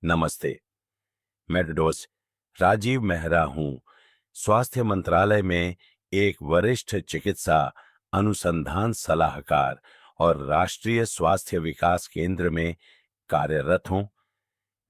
नमस्ते। मैं डॉक्टर राजीव मेहरा हूँ। स्वास्थ्य मंत्रालय में एक वरिष्ठ चिकित्सा अनुसंधान सलाहकार और राष्ट्रीय स्वास्थ्य विकास केंद्र में कार्यरत हूँ।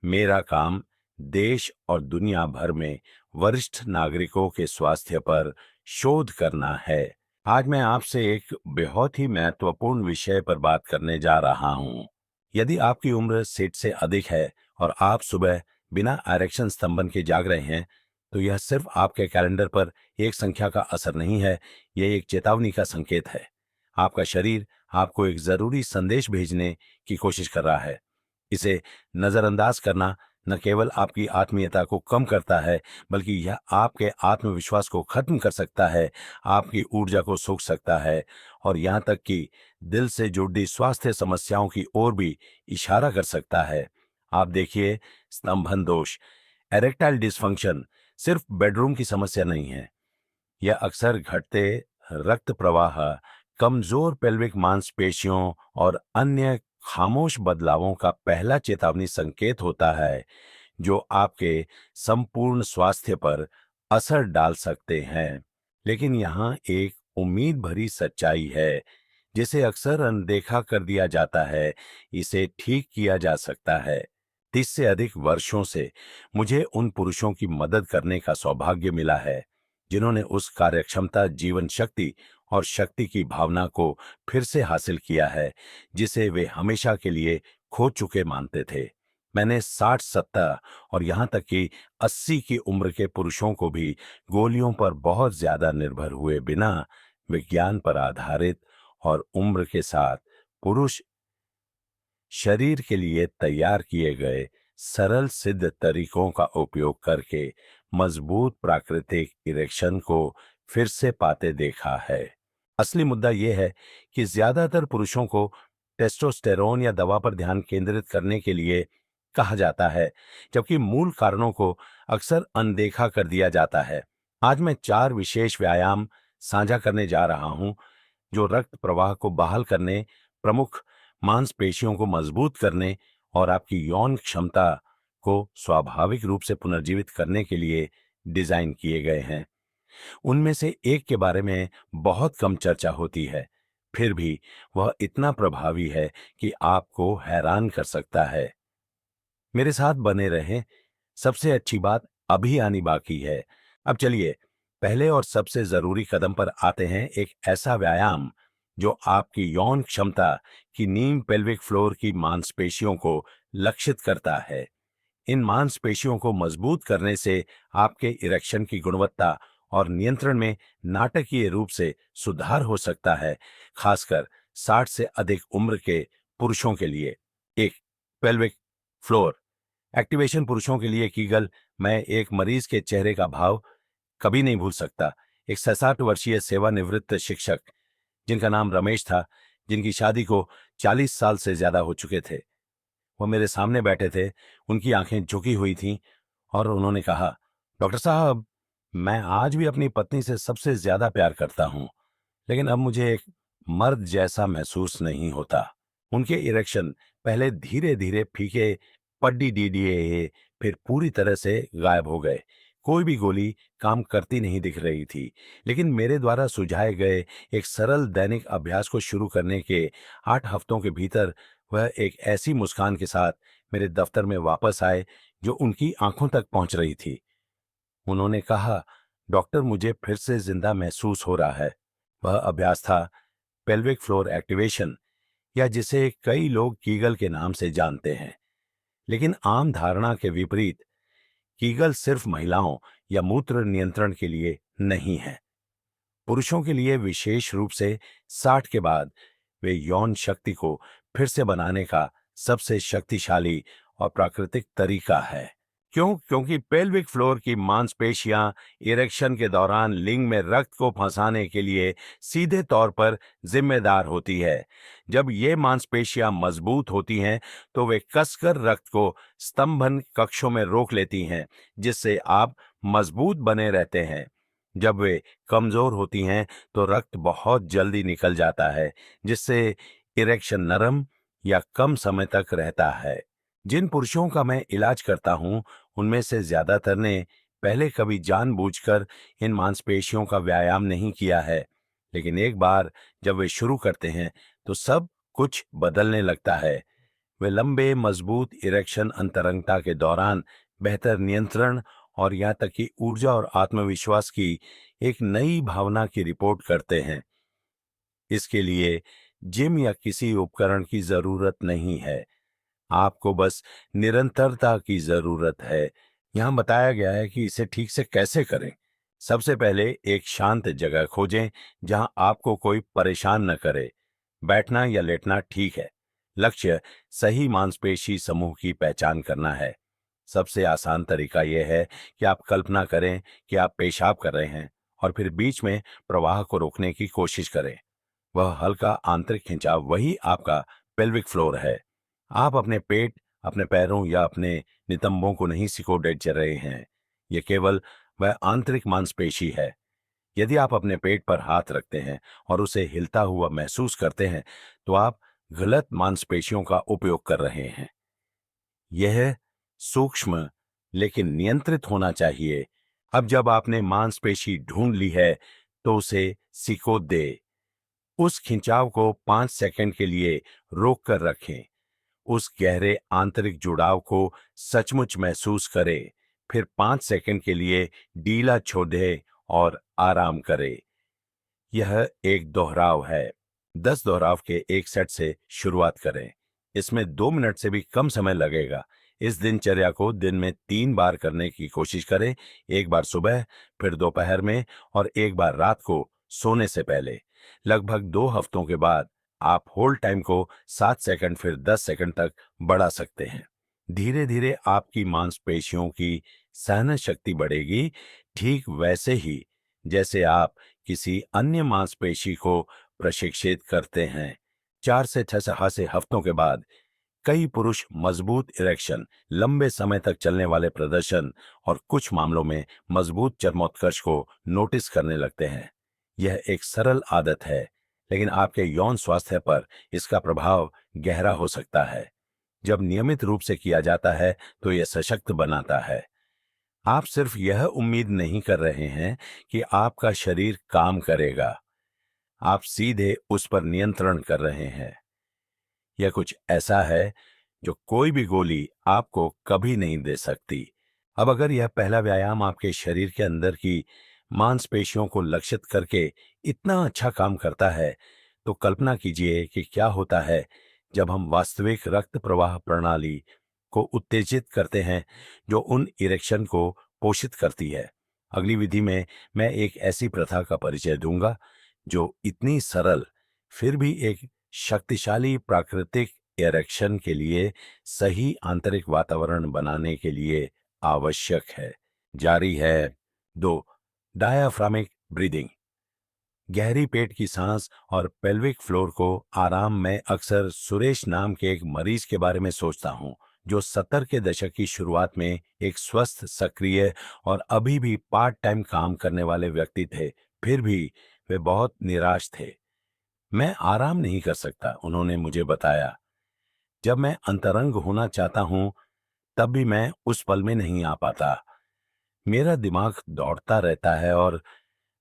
मेरा काम देश और दुनिया भर में वरिष्ठ नागरिकों के स्वास्थ्य पर शोध करना है। आज मैं आपसे एक बहुत ही महत्वपूर्ण विषय पर बात करने जा रहा हूँ। यदि आपकी उम्र 60 से अधिक है और आप सुबह बिना एरेक्शन स्तंभन के जाग रहे हैं, तो यह सिर्फ आपके कैलेंडर पर एक संख्या का असर नहीं है, यह एक चेतावनी का संकेत है। आपका शरीर आपको एक जरूरी संदेश भेजने की कोशिश कर रहा है। इसे नजरअंदाज करना न केवल आपकी आत्मीयता को कम करता है, बल्कि यह आपके आत्मविश्वास को खत्म कर सकता है, आपकी ऊर्जा को सोख सकता है और यहाँ तक कि दिल से जुड़ी स्वास्थ्य समस्याओं की ओर भी इशारा कर सकता है। आप देखिए, स्तंभन दोष, एरेक्टाइल डिसफंक्शन सिर्फ बेडरूम की समस्या नहीं है। यह अक्सर घटते रक्त प्रवाह, कमजोर पेल्विक मांसपेशियों और अन्य खामोश बदलावों का पहला चेतावनी संकेत होता है, जो आपके संपूर्ण स्वास्थ्य पर असर डाल सकते हैं। लेकिन यहाँ एक उम्मीद भरी सच्चाई है, जिसे अक्सर अनदेखा कर दिया जाता है। इसे ठीक किया जा सकता है। 30 से अधिक वर्षों से मुझे उन पुरुषों की मदद करने का सौभाग्य मिला है, जिन्होंने उस कार्यक्षमता, जीवन शक्ति और शक्ति की भावना को फिर से हासिल किया है, जिसे वे हमेशा के लिए खो चुके मानते थे। मैंने 60, 70 और यहाँ तक कि 80 की उम्र के पुरुषों को भी गोलियों पर बहुत ज्यादा निर्भर हुए बिना विज्ञान पर आधारित और उम्र के साथ पुरुष शरीर के लिए तैयार किए गए सरल सिद्ध तरीकों का उपयोग करके मजबूत प्राकृतिक इरेक्शन को फिर से पाते देखा है। असली मुद्दा यह है कि ज्यादातर पुरुषों को टेस्टोस्टेरोन या दवा पर ध्यान केंद्रित करने के लिए कहा जाता है, जबकि मूल कारणों को अक्सर अनदेखा कर दिया जाता है। आज मैं 4 विशेष व्यायाम साझा करने जा रहा हूं, जो रक्त प्रवाह को बहाल करने, प्रमुख मांसपेशियों को मजबूत करने और आपकी यौन क्षमता को स्वाभाविक रूप से पुनर्जीवित करने के लिए डिजाइन किए गए हैं। उनमें से एक के बारे में बहुत कम चर्चा होती है, फिर भी वह इतना प्रभावी है कि आपको हैरान कर सकता है। मेरे साथ बने रहें, सबसे अच्छी बात अभी आनी बाकी है। अब चलिए, पहले और सबसे जरूरी कदम पर आते हैं, एक ऐसा व्यायाम जो आपकी यौन क्षमता की नीम पेल्विक फ्लोर की मांसपेशियों को लक्षित करता है। इन मांसपेशियों को मजबूत करने से आपके इरेक्शन की गुणवत्ता और नियंत्रण में नाटकीय रूप से सुधार हो सकता है, खासकर 60 से अधिक उम्र के पुरुषों के लिए। एक, पेल्विक फ्लोर एक्टिवेशन पुरुषों के लिए कीगल। मैं एक मरीज के चेहरे का भाव कभी नहीं भूल सकता। एक 67 वर्षीय सेवानिवृत्त शिक्षक, जिनका नाम रमेश था, जिनकी शादी को 40 साल से ज्यादा हो चुके थे, वो मेरे सामने बैठे थे। उनकी आंखें झुकी हुई थीं और उन्होंने कहा, डॉक्टर साहब, मैं आज भी अपनी पत्नी से सबसे ज्यादा प्यार करता हूं, लेकिन अब मुझे एक मर्द जैसा महसूस नहीं होता। उनके इरेक्शन पहले धीरे धीरे फीके पड्डी डीडीए, फिर पूरी तरह से गायब हो गए। कोई भी गोली काम करती नहीं दिख रही थी, लेकिन मेरे द्वारा सुझाए गए एक सरल दैनिक अभ्यास को शुरू करने के 8 हफ्तों के भीतर वह एक ऐसी मुस्कान के साथ मेरे दफ्तर में वापस आए, जो उनकी आंखों तक पहुंच रही थी। उन्होंने कहा, डॉक्टर, मुझे फिर से जिंदा महसूस हो रहा है। वह अभ्यास था पेल्विक फ्लोर एक्टिवेशन, या जिसे कई लोग कीगल के नाम से जानते हैं। लेकिन आम धारणा के विपरीत, कीगल सिर्फ महिलाओं या मूत्र नियंत्रण के लिए नहीं है। पुरुषों के लिए, विशेष रूप से 60 के बाद, वे यौन शक्ति को फिर से बनाने का सबसे शक्तिशाली और प्राकृतिक तरीका है। क्यों? क्योंकि पेल्विक फ्लोर की मांसपेशियां इरेक्शन के दौरान लिंग में रक्त को फंसाने के लिए सीधे तौर पर जिम्मेदार होती है। जब ये मांसपेशियां मजबूत होती हैं, तो वे कसकर रक्त को स्तंभन कक्षों में रोक लेती हैं, जिससे आप मजबूत बने रहते हैं। जब वे कमजोर होती हैं, तो रक्त बहुत जल्दी निकल जाता है, जिससे इरेक्शन नरम या कम समय तक रहता है। जिन पुरुषों का मैं इलाज करता हूं, उनमें से ज्यादातर ने पहले कभी जानबूझकर इन मांसपेशियों का व्यायाम नहीं किया है, लेकिन एक बार जब वे शुरू करते हैं तो सब कुछ बदलने लगता है। वे लंबे मजबूत इरेक्शन अंतरंगता के दौरान बेहतर नियंत्रण और यहाँ तक कि ऊर्जा और आत्मविश्वास की एक नई भावना की रिपोर्ट करते हैं। इसके लिए जिम या किसी उपकरण की जरूरत नहीं है, आपको बस निरंतरता की जरूरत है। यहाँ बताया गया है कि इसे ठीक से कैसे करें। सबसे पहले एक शांत जगह खोजें जहां आपको कोई परेशान न करे। बैठना या लेटना ठीक है। लक्ष्य सही मांसपेशी समूह की पहचान करना है। सबसे आसान तरीका यह है कि आप कल्पना करें कि आप पेशाब कर रहे हैं और फिर बीच में प्रवाह को रोकने की कोशिश करें। वह हल्का आंतरिक खिंचाव वही आपका पेल्विक फ्लोर है। आप अपने पेट, अपने पैरों या अपने नितंबों को नहीं सिकोड़े जा रहे हैं। यह केवल वह आंतरिक मांसपेशी है। यदि आप अपने पेट पर हाथ रखते हैं और उसे हिलता हुआ महसूस करते हैं, तो आप गलत मांसपेशियों का उपयोग कर रहे हैं। यह सूक्ष्म लेकिन नियंत्रित होना चाहिए। अब जब आपने मांसपेशी ढूंढ ली है, तो उसे सिकोड़ दे। उस खिंचाव को 5 सेकंड के लिए रोक कर रखें। उस गहरे आंतरिक जुड़ाव को सचमुच महसूस करें। फिर 5 सेकंड के लिए ढीला छोड़ दें और आराम करें। यह एक दोहराव है। 10 दोहराव के एक सेट से शुरुआत करें। इसमें 2 मिनट से भी कम समय लगेगा। इस दिनचर्या को दिन में 3 बार करने की कोशिश करें। एक बार सुबह, फिर दोपहर में और एक बार रात को सोने से पहले। लगभग 2 हफ्तों के बाद आप होल्ड टाइम को 7 सेकंड फिर 10 सेकंड तक बढ़ा सकते हैं। धीरे धीरे आपकी मांसपेशियों की सहन शक्ति बढ़ेगी, ठीक वैसे ही जैसे आप किसी अन्य मांसपेशी को प्रशिक्षित करते हैं। 4 से 6 हफ्तों के बाद कई पुरुष मजबूत इरेक्शन, लंबे समय तक चलने वाले प्रदर्शन और कुछ मामलों में मजबूत चर्मोत्कर्ष को नोटिस करने लगते हैं। यह एक सरल आदत है, लेकिन आपके यौन स्वास्थ्य पर इसका प्रभाव गहरा हो सकता है। जब नियमित रूप से किया जाता है तो यह सशक्त बनाता है। आप सिर्फ यह उम्मीद नहीं कर रहे हैं कि आपका शरीर काम करेगा, आप सीधे उस पर नियंत्रण कर रहे हैं। यह कुछ ऐसा है जो कोई भी गोली आपको कभी नहीं दे सकती। अब अगर यह पहला व्यायाम आपके शरीर के अंदर की मांसपेशियों को लक्षित करके इतना अच्छा काम करता है, तो कल्पना कीजिए कि क्या होता है जब हम वास्तविक रक्त प्रवाह प्रणाली को उत्तेजित करते हैं, जो उन इरेक्शन को पोषित करती है। अगली विधि में मैं एक ऐसी प्रथा का परिचय दूंगा जो इतनी सरल फिर भी एक शक्तिशाली प्राकृतिक इरेक्शन के लिए सही आंतरिक वातावरण बनाने के लिए आवश्यक है। जारी है। 2, डायाफ्रामिक ब्रीदिंग। गहरी पेट की सांस और पेल्विक फ्लोर को आराम में अक्सर सुरेश नाम के एक मरीज के बारे में सोचता हूं, जो 70 के दशक की शुरुआत में एक स्वस्थ, सक्रिय और अभी भी पार्ट टाइम काम करने वाले व्यक्ति थे। फिर भी वे बहुत निराश थे। मैं आराम नहीं कर सकता, उन्होंने मुझे बताया। जब मैं अंतरंग होना चाहता हूं, तब भी मैं उस पल में नहीं आ पाता। मेरा दिमाग दौड़ता रहता है और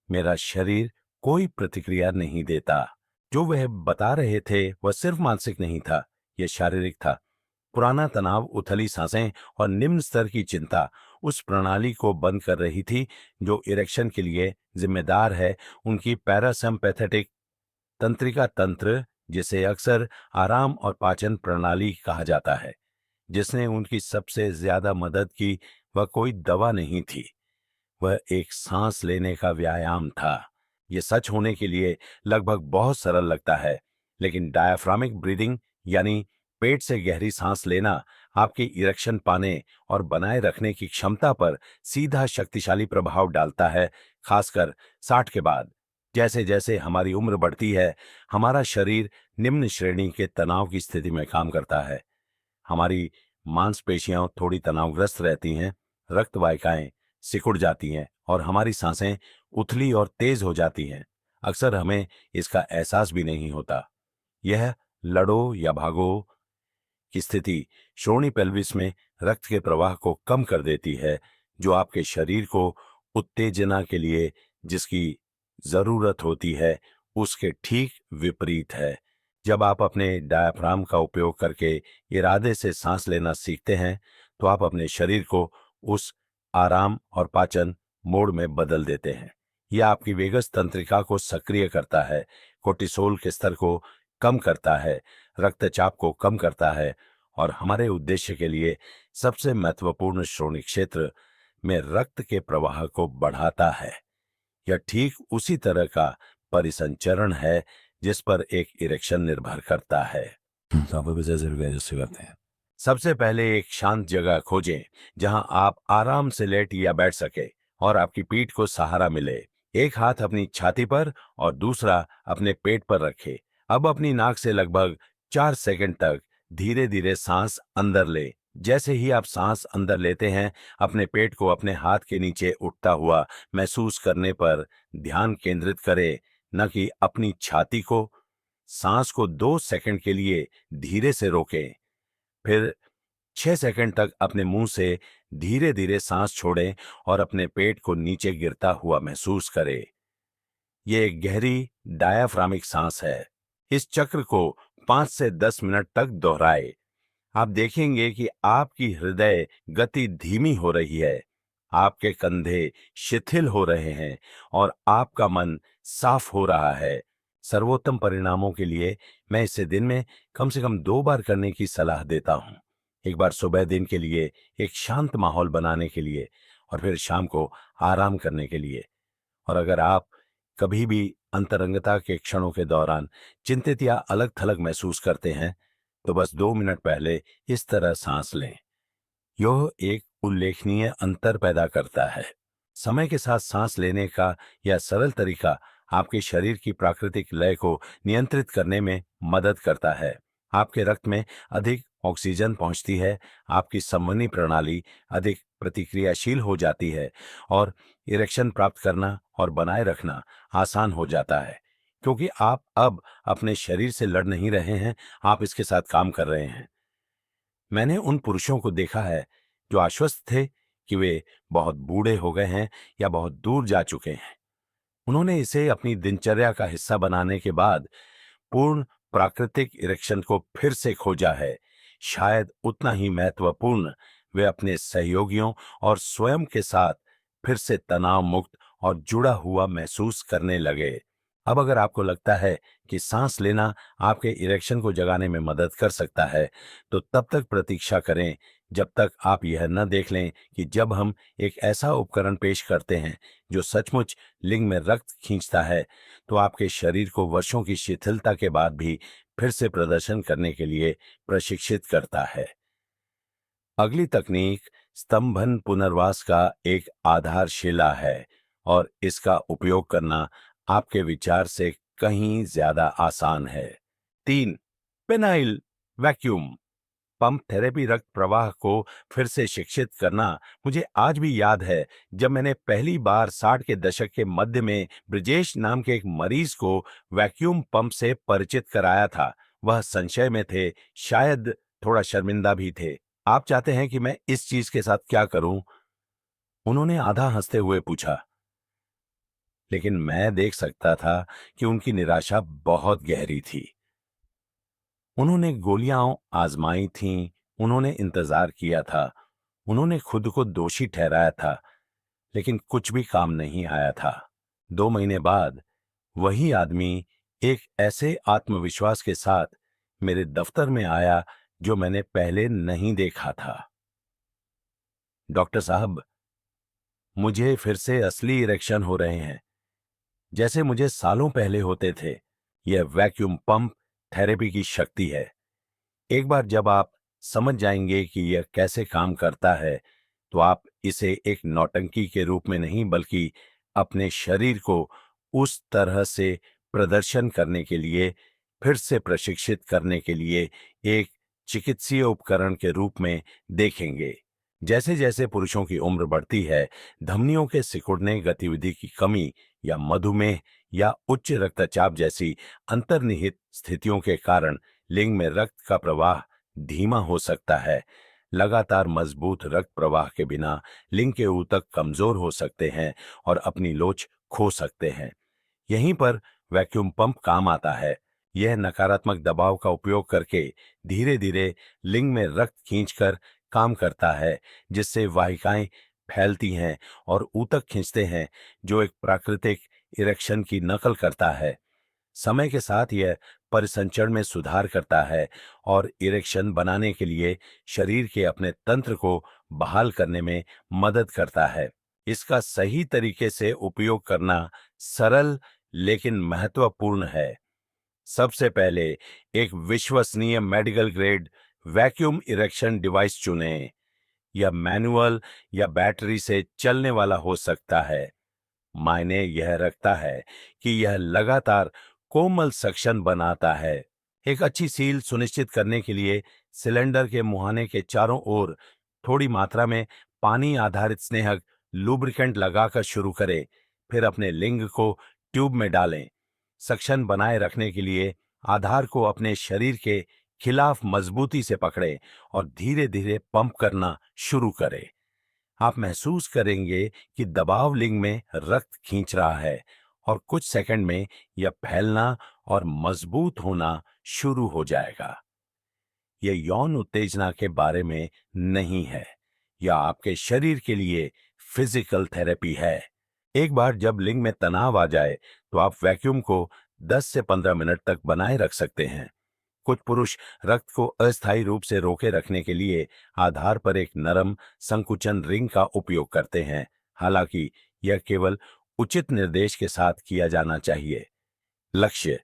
मेरा शरीर कोई प्रतिक्रिया नहीं देता। जो वह बता रहे थे वह सिर्फ मानसिक नहीं था, यह शारीरिक था। पुराना तनाव, उथली सांसें और निम्न स्तर की चिंता उस प्रणाली को बंद कर रही थी जो इरेक्शन के लिए जिम्मेदार है। उनकी पैरासिम्पैथेटिक तंत्रिका तंत्र, जिसे अक्सर आराम और पाचन प्रणाली कहा जाता है, जिसने उनकी सबसे ज्यादा मदद की, वह कोई दवा नहीं थी, वह एक सांस लेने का व्यायाम था। यह सच होने के लिए लगभग बहुत सरल लगता है, लेकिन डायाफ्रामिक ब्रीदिंग यानी पेट से गहरी सांस लेना आपकी इरेक्शन पाने और बनाए रखने की क्षमता पर सीधा शक्तिशाली प्रभाव डालता है, खासकर 60 के बाद। जैसे जैसे हमारी उम्र बढ़ती है, हमारा शरीर निम्न श्रेणी के तनाव की स्थिति में काम करता है। हमारी मांसपेशियां थोड़ी तनावग्रस्त रहती हैं, रक्त वाहिकाएं सिकुड़ जाती हैं और हमारी सांसें उथली और तेज हो जाती हैं। अक्सर हमें इसका एहसास भी नहीं होता। यह लड़ो या भागो की स्थिति श्रोणि पेल्विस में रक्त के प्रवाह को कम कर देती है, जो आपके शरीर को उत्तेजना के लिए जिसकी जरूरत होती है उसके ठीक विपरीत है। जब आप अपने डायाफ्राम का उपयोग करके इरादे से सांस लेना सीखते हैं तो आप अपने शरीर को उस आराम और पाचन मोड में बदल देते हैं। यह आपकी वेगस तंत्रिका को सक्रिय करता है, कोर्टिसोल के स्तर को कम करता है, रक्तचाप को कम करता है और हमारे उद्देश्य के लिए सबसे महत्वपूर्ण श्रोणि क्षेत्र में रक्त के प्रवाह को बढ़ाता है। यह ठीक उसी तरह का परिसंचरण है जिस पर एक इरेक्शन निर्भर करता है। करते हैं। सबसे पहले एक शांत जगह खोजें जहां आप आराम से लेट या बैठ सके और आपकी पीठ को सहारा मिले। एक हाथ अपनी छाती पर और दूसरा अपने पेट पर रखें। अब अपनी नाक से लगभग 4 सेकंड तक धीरे धीरे सांस अंदर ले। जैसे ही आप सांस अंदर लेते हैं, अपने पेट को अपने हाथ के नीचे उठता हुआ महसूस करने पर ध्यान केंद्रित करें, न कि अपनी छाती को। सांस को 2 सेकंड के लिए धीरे से रोकें, फिर 6 सेकंड तक अपने मुंह से धीरे धीरे सांस छोड़ें और अपने पेट को नीचे गिरता हुआ महसूस करें। यह एक गहरी डायाफ्रामिक सांस है। इस चक्र को 5 से 10 मिनट तक दोहराएं। आप देखेंगे कि आपकी हृदय गति धीमी हो रही है, आपके कंधे शिथिल हो रहे हैं और आपका मन साफ हो रहा है। सर्वोत्तम परिणामों के लिए मैं इसे दिन में कम से कम 2 बार करने की सलाह देता हूं। एक बार सुबह दिन के लिए एक शांत माहौल बनाने के लिए और फिर शाम को आराम करने के लिए। और अगर आप कभी भी अंतरंगता के क्षणों के दौरान चिंतित या अलग थलग महसूस करते हैं तो बस 2 मिनट पहले इस तरह सांस लें। यह एक उल्लेखनीय अंतर पैदा करता है। समय के साथ सांस लेने का यह सरल तरीका आपके शरीर की प्राकृतिक लय को नियंत्रित करने में मदद करता है। आपके रक्त में अधिक ऑक्सीजन पहुंचती है, आपकी संवहनी प्रणाली अधिक प्रतिक्रियाशील हो जाती है और इरेक्शन प्राप्त करना और बनाए रखना आसान हो जाता है, क्योंकि आप अब अपने शरीर से लड़ नहीं रहे हैं, आप इसके साथ काम कर रहे हैं। मैंने उन पुरुषों को देखा है जो आश्वस्त थे कि वे बहुत बूढ़े हो गए हैं या बहुत दूर जा चुके हैं। उन्होंने इसे अपनी दिनचर्या का हिस्सा बनाने के बाद पूर्ण प्राकृतिक इरेक्शन को फिर से खोजा है। शायद उतना ही महत्वपूर्ण, वे अपने सहयोगियों और स्वयं के साथ फिर से तनाव मुक्त और जुड़ा हुआ महसूस करने लगे। अब अगर आपको लगता है कि सांस लेना आपके इरेक्शन को जगाने में मदद कर सकता है, तो तब तक प्रतीक्षा करें जब तक आप यह न देख लें कि जब हम एक ऐसा उपकरण पेश करते हैं जो सचमुच लिंग में रक्त खींचता है, तो आपके शरीर को वर्षों की शिथिलता के बाद भी फिर से प्रदर्शन करने के लिए प्रशिक्षित करता है। अगली तकनीक स्तंभन पुनर्वास का एक आधारशिला है और इसका उपयोग करना आपके विचार से कहीं ज्यादा आसान है। 3. Penile vacuum pump therapy. रक्त प्रवाह को फिर से शिक्षित करना मुझे आज भी याद है जब मैंने पहली बार 60 के दशक के मध्य में ब्रिजेश नाम के एक मरीज को वैक्यूम पंप से परिचित कराया था। वह संशय में थे, शायद थोड़ा शर्मिंदा भी थे। आप चाहते हैं कि मैं इस चीज के साथ क्या करूं? उन्होंने आधा हंसते हुए पूछा, लेकिन मैं देख सकता था कि उनकी निराशा बहुत गहरी थी। उन्होंने गोलियां आजमाई थीं, उन्होंने इंतजार किया था, उन्होंने खुद को दोषी ठहराया था, लेकिन कुछ भी काम नहीं आया था। 2 महीने बाद वही आदमी एक ऐसे आत्मविश्वास के साथ मेरे दफ्तर में आया जो मैंने पहले नहीं देखा था। डॉक्टर साहब, मुझे फिर से असली इरेक्शन हो रहे हैं, जैसे मुझे सालों पहले होते थे। यह वैक्यूम पंप थेरेपी की शक्ति है। एक बार जब आप समझ जाएंगे कि यह कैसे काम करता है, तो आप इसे एक नौटंकी के रूप में नहीं बल्कि अपने शरीर को उस तरह से प्रदर्शन करने के लिए, फिर से प्रशिक्षित करने के लिए एक चिकित्सीय उपकरण के रूप में देखेंगे। जैसे जैसे पुरुषों की उम्र बढ़ती है, धमनियों के सिकुड़ने, गतिविधि की कमी या मधुमेह या उच्च रक्तचाप जैसी अंतर्निहित स्थितियों के कारण लिंग में रक्त का प्रवाह धीमा हो सकता है। लगातार मजबूत रक्त प्रवाह के बिना लिंग के ऊतक कमजोर हो सकते हैं और अपनी लोच खो सकते हैं। यहीं पर वैक्यूम पंप काम आता है। यह नकारात्मक दबाव का उपयोग करके धीरे धीरे लिंग में रक्त खींचकर काम करता है, जिससे वाहिकाएं फैलती हैं और ऊतक खींचते हैं, जो एक प्राकृतिक इरेक्शन की नकल करता है। समय के साथ यह परिसंचरण में सुधार करता है और इरेक्शन बनाने के लिए शरीर के अपने तंत्र को बहाल करने में मदद करता है। इसका सही तरीके से उपयोग करना सरल लेकिन महत्वपूर्ण है। सबसे पहले एक विश्वसनीय medical grade vacuum erection device चुनें। यह मैनुअल या बैटरी से चलने वाला हो सकता है। मायने यह रखता है कि यह लगातार कोमल सक्शन बनाता है। एक अच्छी सील सुनिश्चित करने के लिए सिलेंडर के मुहाने के चारों ओर थोड़ी मात्रा में पानी आधारित स्नेहक लुब्रिकेंट लगाकर शुरू करें। फिर अपने लिंग को ट्यूब में डालें। सक्शन बनाए रखने के लिए आधार को अपने शरीर के खिलाफ मजबूती से पकड़ें और धीरे धीरे पंप करना शुरू करें। आप महसूस करेंगे कि दबाव लिंग में रक्त खींच रहा है और कुछ सेकंड में यह फैलना और मजबूत होना शुरू हो जाएगा। यह यौन उत्तेजना के बारे में नहीं है, यह आपके शरीर के लिए फिजिकल थेरेपी है। एक बार जब लिंग में तनाव आ जाए तो आप वैक्यूम को 10 से 15 मिनट तक बनाए रख सकते हैं। कुछ पुरुष रक्त को अस्थायी रूप से रोके रखने के लिए आधार पर एक नरम संकुचन रिंग का उपयोग करते हैं। हालांकि यह केवल उचित निर्देश के साथ किया जाना चाहिए। लक्ष्य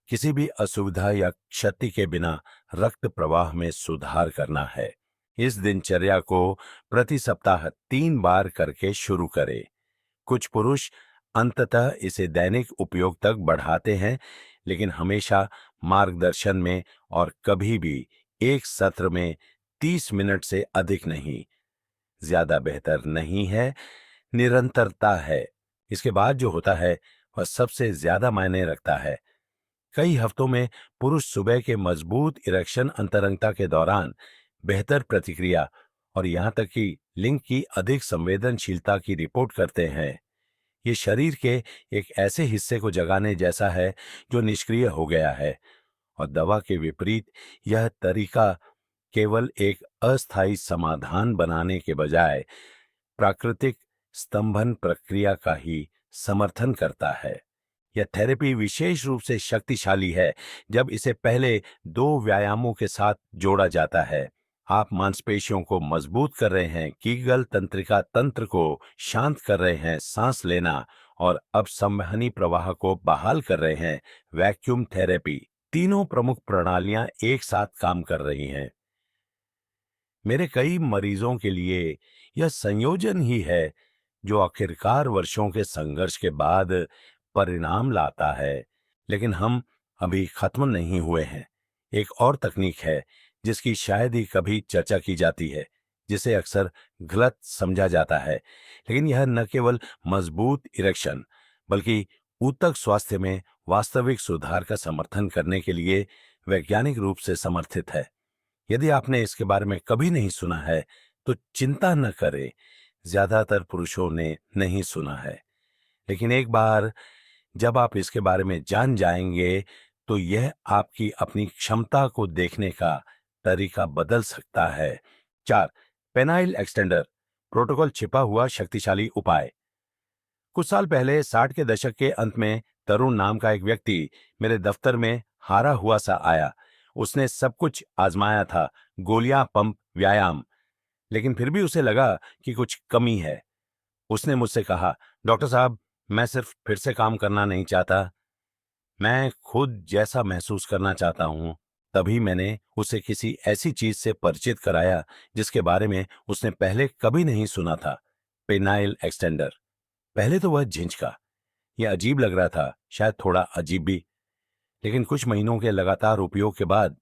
किसी भी असुविधा या क्षति के बिना रक्त प्रवाह में सुधार करना है। इस दिनचर्या को प्रति सप्ताह 3 बार करके शुरू करें। कुछ पुरुष अंततः इसे दैनिक उपयोग तक बढ़ाते हैं, लेकिन हमेशा मार्गदर्शन में और कभी भी एक सत्र में 30 मिनट से अधिक नहीं। ज्यादा बेहतर नहीं है, निरंतरता है। इसके बाद जो होता है वह सबसे ज्यादा मायने रखता है। कई हफ्तों में पुरुष सुबह के मजबूत इरेक्शन अंतरंगता के दौरान बेहतर प्रतिक्रिया और यहां तक कि लिंग की अधिक संवेदनशीलता की रिपोर्ट करते हैं। ये शरीर के एक ऐसे हिस्से को जगाने जैसा है जो निष्क्रिय हो गया है, और दवा के विपरीत यह तरीका केवल एक अस्थायी समाधान बनाने के बजाय प्राकृतिक स्तंभन प्रक्रिया का ही समर्थन करता है। यह थेरेपी विशेष रूप से शक्तिशाली है जब इसे पहले 2 व्यायामों के साथ जोड़ा जाता है। आप मांसपेशियों को मजबूत कर रहे हैं, कीगल तंत्रिका तंत्र को शांत कर रहे हैं, सांस लेना और अब संवहनी प्रवाह को बहाल कर रहे हैं। वैक्यूम थेरेपी तीनों प्रमुख प्रणालियां एक साथ काम कर रही हैं। मेरे कई मरीजों के लिए यह संयोजन ही है जो आखिरकार वर्षों के संघर्ष के बाद परिणाम लाता है। लेकिन हम अभी खत्म नहीं हुए हैं। एक और तकनीक है जिसकी शायद ही कभी चर्चा की जाती है, जिसे अक्सर गलत समझा जाता है, लेकिन यह न केवल मजबूत इरेक्शन बल्कि ऊतक स्वास्थ्य में वास्तविक सुधार का समर्थन करने के लिए वैज्ञानिक रूप से समर्थित है। यदि आपने इसके बारे में कभी नहीं सुना है तो चिंता न करें, ज्यादातर पुरुषों ने नहीं सुना है। लेकिन एक बार जब आप इसके बारे में जान जाएंगे तो यह आपकी अपनी क्षमता को देखने का तरीका बदल सकता है। 4. पेनाइल एक्सटेंडर प्रोटोकॉल छिपा हुआ शक्तिशाली उपाय। कुछ साल पहले 60 के दशक के अंत में तरुण नाम का एक व्यक्ति मेरे दफ्तर में हारा हुआ सा आया। उसने सब कुछ आजमाया था, गोलियां, पंप, व्यायाम, लेकिन फिर भी उसे लगा कि कुछ कमी है। उसने मुझसे कहा, डॉक्टर साहब, मैं सिर्फ फिर से काम करना नहीं चाहता, मैं खुद जैसा महसूस करना चाहता हूं। तभी मैंने उसे किसी ऐसी चीज से परिचित कराया जिसके बारे में उसने पहले कभी नहीं सुना था, पेनाइल एक्सटेंडर। पहले तो वह झिझका, यह अजीब लग रहा था, शायद थोड़ा अजीब भी, लेकिन कुछ महीनों के लगातार उपयोग के बाद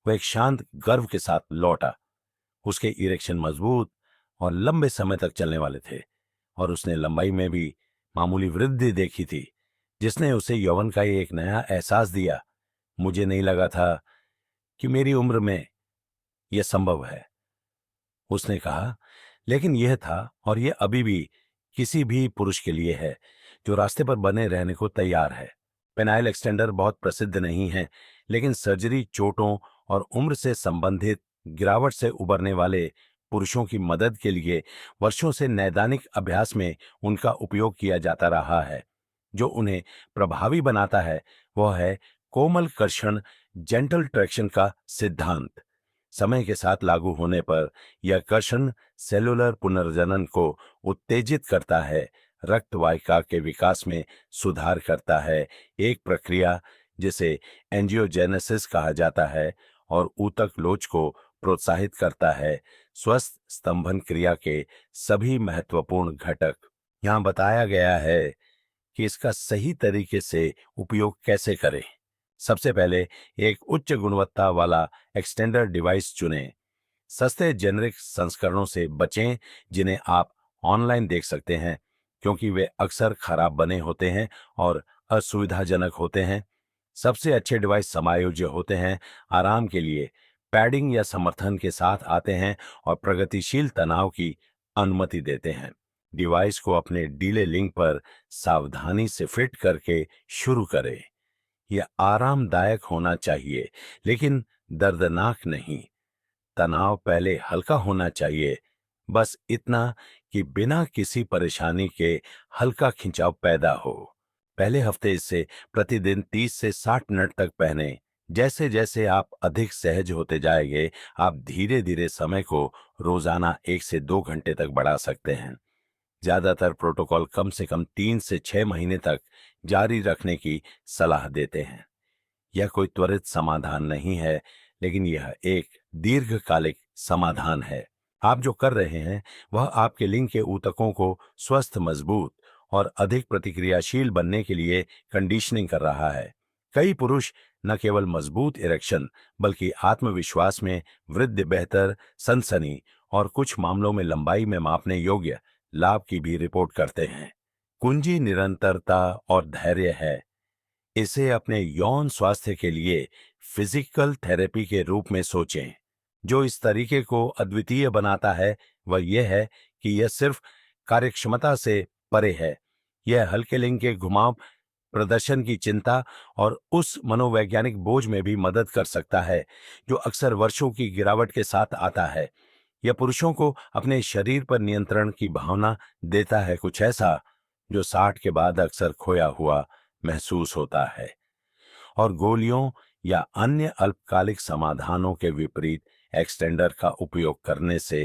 वह एक शांत गर्व के साथ लौटा। उसके इरेक्शन मजबूत और लंबे समय तक चलने वाले थे, और उसने लंबाई में भी मामूली वृद्धि देखी थी, जिसने उसे यौवन का एक नया एहसास दिया। मुझे नहीं लगा था कि मेरी उम्र में यह संभव है। उसने कहा, लेकिन यह था और यह अभी भी किसी भी पुरुष के लिए है जो रास्ते पर बने रहने को तैयार है। पेनाइल एक्सटेंडर बहुत प्रसिद्ध नहीं है, लेकिन सर्जरी, चोटों और उम्र से संबंधित गिरावट से उबरने वाले पुरुषों की मदद के लिए वर्षों से नैदानिक अभ्यास में उनका उपयोग किया जाता रहा है। जो उन्हें प्रभावी बनाता है वह है कोमल कर्षण, जेंटल ट्रैक्शन का सिद्धांत। समय के साथ लागू होने पर यह कर्षण सेलुलर पुनर्जनन को उत्तेजित करता है, रक्त वाहिका के विकास में सुधार करता है, एक प्रक्रिया जिसे एंजियोजेनेसिस कहा जाता है, और ऊतक लोच को प्रोत्साहित करता है। स्वस्थ स्तंभन क्रिया के सभी महत्वपूर्ण घटक। यहाँ बताया गया है कि इसका सही तरीके से उपयोग कैसे करें। सबसे पहले एक उच्च गुणवत्ता वाला एक्सटेंडर डिवाइस चुनें। सस्ते जेनेरिक संस्करणों से बचें जिन्हें आप ऑनलाइन देख सकते हैं, क्योंकि वे अक्सर खराब बने होते हैं और असुविधाजनक होते हैं। सबसे अच्छे डिवाइस समायोज्य होते हैं, आराम के लिए पैडिंग या समर्थन के साथ आते हैं और प्रगतिशील तनाव की अनुमति देते हैं। डिवाइस को अपने डीले लिंक पर सावधानी से फिट करके शुरू करें। यह आरामदायक होना चाहिए, लेकिन दर्दनाक नहीं। तनाव पहले हल्का होना चाहिए, बस इतना कि बिना किसी परेशानी के हल्का खिंचाव पैदा हो। पहले हफ्ते इसे प्रतिदिन 30 से 60 मिनट तक पहने। जैसे जैसे आप अधिक सहज होते जाएंगे, आप धीरे धीरे समय को रोजाना 1 से 2 घंटे तक बढ़ा सकते हैं। ज्यादातर प्रोटोकॉल कम से कम 3 से 6 महीने तक जारी रखने की सलाह देते हैं। यह कोई त्वरित समाधान नहीं है, लेकिन यह एक दीर्घकालिक समाधान है। आप जो कर रहे हैं वह आपके लिंग के ऊतकों को स्वस्थ, मजबूत और अधिक प्रतिक्रियाशील बनने के लिए कंडीशनिंग कर रहा है। कई पुरुष न केवल मजबूत इरेक्शन बल्कि आत्मविश्वास में वृद्धि, बेहतर सनसनी और कुछ मामलों में लंबाई में मापने योग्य लाभ की भी रिपोर्ट करते हैं। कुंजी निरंतरता और धैर्य है। इसे अपने यौन स्वास्थ्य के लिए फिजिकल थेरेपी के रूप में सोचें। जो इस तरीके को अद्वितीय बनाता है वह यह है कि यह सिर्फ कार्यक्षमता से परे है। यह हल्के लिंग के घुमाव, प्रदर्शन की चिंता और उस मनोवैज्ञानिक बोझ में भी मदद कर सकता है जो अक्सर वर्षों की गिरावट के साथ आता है। यह पुरुषों को अपने शरीर पर नियंत्रण की भावना देता है, कुछ ऐसा जो 60 के बाद अक्सर खोया हुआ महसूस होता है। और गोलियों या अन्य अल्पकालिक समाधानों के विपरीत एक्सटेंडर का उपयोग करने से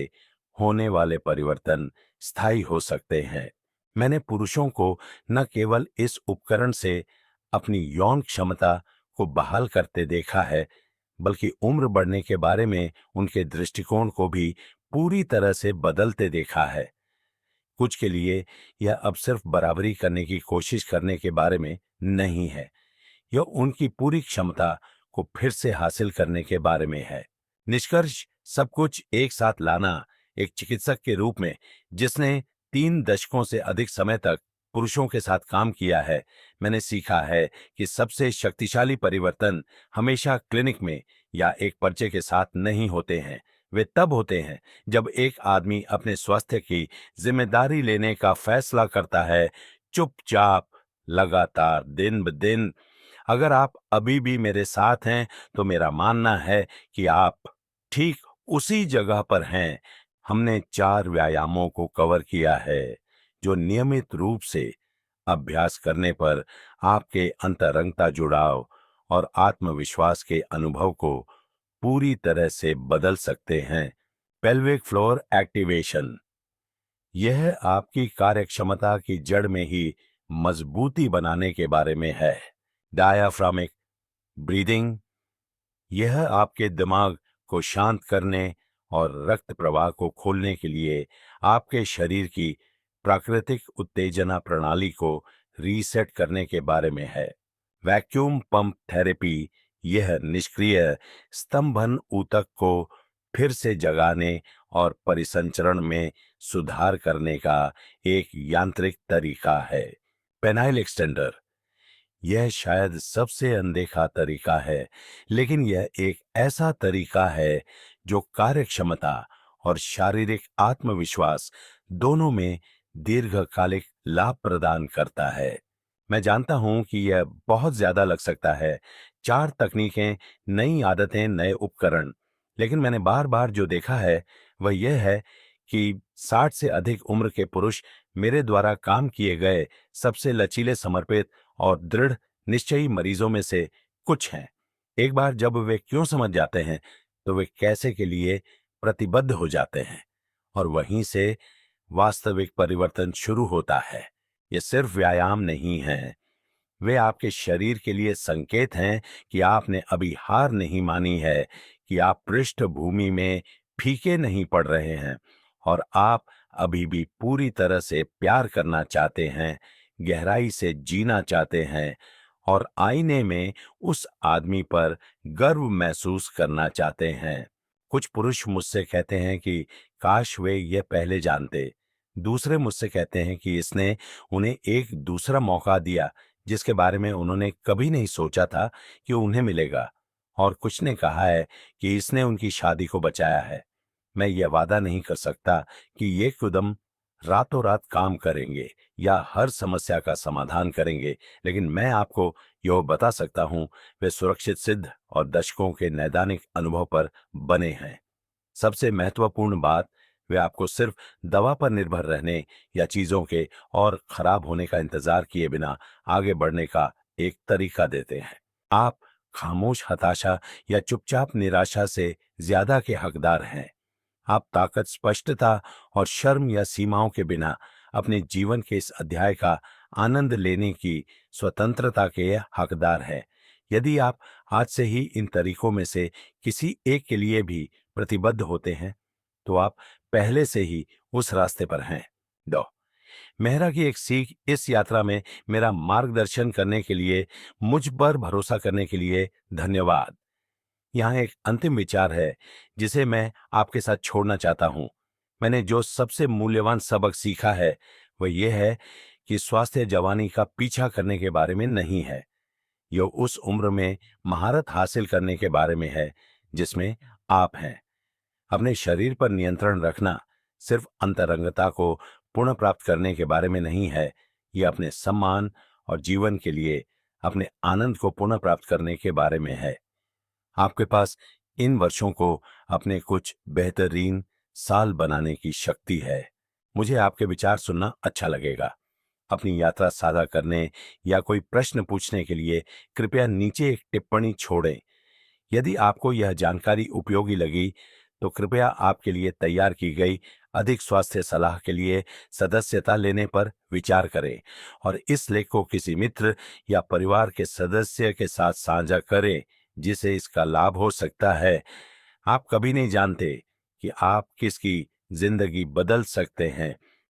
होने वाले परिवर्तन स्थायी हो सकते हैं। मैंने पुरुषों को न केवल इस उपकरण से अपनी यौन क्षमता को बहाल करते देखा है, बल्कि उम्र बढ़ने के बारे में उनके दृष्टिकोण को भी पूरी तरह से बदलते देखा है। कुछ के लिए यह अब सिर्फ बराबरी करने की कोशिश करने के बारे में नहीं है, यह उनकी पूरी क्षमता को फिर से हासिल करने के बारे में है। निष्कर्ष, सब कुछ एक साथ लाना। एक चिकित्सक के रूप में जिसने 3 दशकों से अधिक समय तक पुरुषों के साथ काम किया है, मैंने सीखा है कि सबसे शक्तिशाली परिवर्तन हमेशा क्लिनिक में या एक पर्चे के साथ नहीं होते हैं। वे तब होते हैं जब एक आदमी अपने स्वास्थ्य की जिम्मेदारी लेने का फैसला करता है, चुपचाप, लगातार, दिन ब दिन। अगर आप अभी भी मेरे साथ हैं तो मेरा मानना है कि आप ठीक उसी जगह पर हैं। हमने 4 व्यायामों को कवर किया है जो नियमित रूप से अभ्यास करने पर आपके अंतरंगता, जुड़ाव और आत्मविश्वास के अनुभव को पूरी तरह से बदल सकते हैं। पेल्विक फ्लोर एक्टिवेशन, यह आपकी कार्यक्षमता की जड़ में ही मजबूती बनाने के बारे में है। डायाफ्रामिक ब्रीदिंग, यह आपके दिमाग को शांत करने और रक्त प्रवाह को खोलने के लिए आपके शरीर की प्राकृतिक उत्तेजना प्रणाली को रीसेट करने के बारे में है। वैक्यूम पंप थेरेपी, यह निष्क्रिय स्तंभन ऊतक को फिर से जगाने और परिसंचरण में सुधार करने का एक यांत्रिक तरीका है। पेनाइल एक्सटेंडर, यह शायद सबसे अनदेखा तरीका है, लेकिन यह एक ऐसा तरीका है जो कार्य क्षमता और शारीरिक आत्मविश्वास दोनों में दीर्घकालिक लाभ प्रदान करता है। मैं जानता हूं कि यह बहुत ज्यादा लग सकता है, 4 तकनीकें, नई आदतें, नए उपकरण, लेकिन मैंने बार बार जो देखा है वह यह है कि 60 से अधिक उम्र के पुरुष मेरे द्वारा काम किए गए सबसे लचीले, समर्पित और दृढ़ निश्चयी मरीजों में से कुछ हैं। एक बार जब वे क्यों समझ जाते हैं तो वे कैसे के लिए प्रतिबद्ध हो जाते हैं, और वहीं से वास्तविक परिवर्तन शुरू होता है। ये सिर्फ व्यायाम नहीं है, वे आपके शरीर के लिए संकेत हैं कि आपने अभी हार नहीं मानी है, कि आप पृष्ठभूमि में फीके नहीं पड़ रहे हैं, और आप अभी भी पूरी तरह से प्यार करना चाहते हैं, गहराई से जीना चाहते हैं, और आईने में उस आदमी पर गर्व महसूस करना चाहते हैं। कुछ पुरुष मुझसे कहते हैं कि काश वे ये पहले जानते। दूसरे मुझसे कहते हैं कि इसने उन्हें एक दूसरा मौका दिया जिसके बारे में उन्होंने कभी नहीं सोचा था कि उन्हें मिलेगा। और कुछ ने कहा है कि इसने उनकी शादी को बचाया है। मैं यह वादा नहीं कर सकता कि ये कदम रातों रात काम करेंगे या हर समस्या का समाधान करेंगे, लेकिन मैं आपको यह बता सकता हूं, वे सुरक्षित, सिद्ध और दशकों के नैदानिक अनुभव पर बने हैं। सबसे महत्वपूर्ण बात, वे आपको सिर्फ दवा पर निर्भर रहने या चीजों के और खराब होने का इंतजार किए बिना आगे बढ़ने का एक तरीका देते हैं। आप खामोश हताशा या चुपचाप निराशा से ज्यादा के हकदार हैं। आप ताकत, स्पष्टता और शर्म या सीमाओं के बिना अपने जीवन के इस अध्याय का आनंद लेने की स्वतंत्रता के हकदार हैं। यदि आप आज से ही इन तरीकों में से किसी एक के लिए भी प्रतिबद्ध होते हैं, तो आप पहले से ही उस रास्ते पर हैं। दो मेहरा की एक सीख, इस यात्रा में मेरा मार्गदर्शन करने के लिए, मुझ पर भरोसा करने के लिए धन्यवाद। यहाँ एक अंतिम विचार है जिसे मैं आपके साथ छोड़ना चाहता हूं। मैंने जो सबसे मूल्यवान सबक सीखा है वह यह है कि स्वास्थ्य जवानी का पीछा करने के बारे में नहीं है। यह उस उम्र में महारत हासिल करने के बारे में है जिसमें आप हैं। अपने शरीर पर नियंत्रण रखना सिर्फ अंतरंगता को पुनः प्राप्त करने के बारे में नहीं है, यह अपने सम्मान और जीवन के लिए अपने आनंद को पुनः प्राप्त करने के बारे में है। आपके पास इन वर्षों को अपने कुछ बेहतरीन साल बनाने की शक्ति है। मुझे आपके विचार सुनना अच्छा लगेगा। अपनी यात्रा साझा करने या कोई प्रश्न पूछने के लिए कृपया नीचे एक टिप्पणी छोड़ें। यदि आपको यह जानकारी उपयोगी लगी तो कृपया आपके लिए तैयार की गई अधिक स्वास्थ्य सलाह के लिए सदस्यता लेने पर विचार करें, और इस लेख को किसी मित्र या परिवार के सदस्य के साथ साझा करें जिसे इसका लाभ हो सकता है। आप कभी नहीं जानते कि आप किसकी जिंदगी बदल सकते हैं।